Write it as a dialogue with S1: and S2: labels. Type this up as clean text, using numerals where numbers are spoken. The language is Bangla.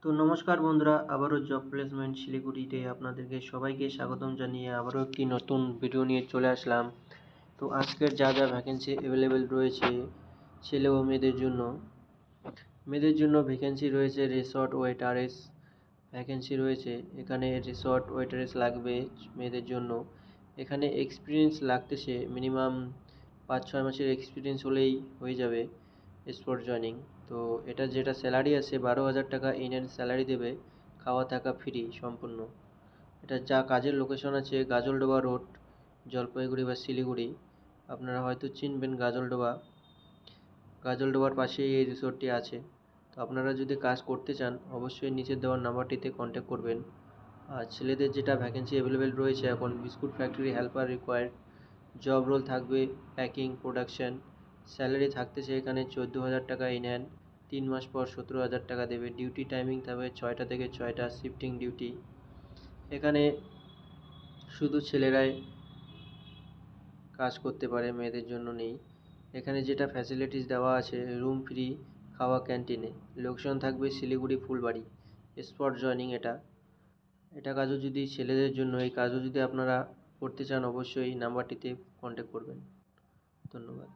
S1: তো নমস্কার বন্ধুরা, আবারও জব প্লেসমেন্ট শিলিগুড়িতে আপনাদেরকে সবাইকে স্বাগতম জানিয়ে আবারও একটি নতুন ভিডিও নিয়ে চলে আসলাম। তো আজকের যা ভ্যাকেন্সি অ্যাভেলেবেল রয়েছে ছেলে ও মেয়েদের জন্য ভ্যাকেন্সি রয়েছে রিসর্ট ওয়েটারেস ভ্যাকেন্সি রয়েছে। এখানে রিসর্ট ওয়েটারেস লাগবে মেয়েদের জন্য। এখানে এক্সপিরিয়েন্স লাগতেছে মিনিমাম 5-6 মাসের এক্সপিরিয়েন্স হলেই হয়ে যাবে স্পট জয়নিং। তো এটা যেটা স্যালারি আছে 12,000 টাকা ইন স্যালারি দেবে, খাওয়া থাকা ফ্রি সম্পূর্ণ। এটা যা কাজের লোকেশন আছে গাজলডোবা রোড, জলপাইগুড়ি বা শিলিগুড়ি। আপনারা হয়তো চিনবেন গাজলডোবার পাশেই এই রিসোর্টটি আছে। তো আপনারা যদি কাজ করতে চান অবশ্যই নিচে দেওয়ার নাম্বারটিতে কন্ট্যাক্ট করবেন। আর ছেলেদের যেটা ভ্যাকেন্সি অ্যাভেলেবেল রয়েছে এখন biscuit factory helper required, job role থাকবে প্যাকিং প্রোডাকশন। স্যালারি থাকতেছে এখানে 14,000 টাকা ইন হ্যান্ড, 3 মাস পর 17,000 টাকা দেবে। ডিউটি টাইমিং থাকবে 6টা থেকে 6টা, শিফটিং ডিউটি। এখানে শুধু ছেলেরাই কাজ করতে পারে, মেয়েদের জন্য নেই। এখানে যেটা ফ্যাসিলিটিস দেওয়া আছে রুম ফ্রি, খাওয়া ক্যান্টিনে। লোকেশন থাকবে শিলিগুড়ি ফুলবাড়ি। স্পট জয়নিং এটা কাজও যদি ছেলেদের জন্য, এই কাজও যদি আপনারা করতে চান অবশ্যই নাম্বারটিতে কন্ট্যাক্ট করবেন। ধন্যবাদ।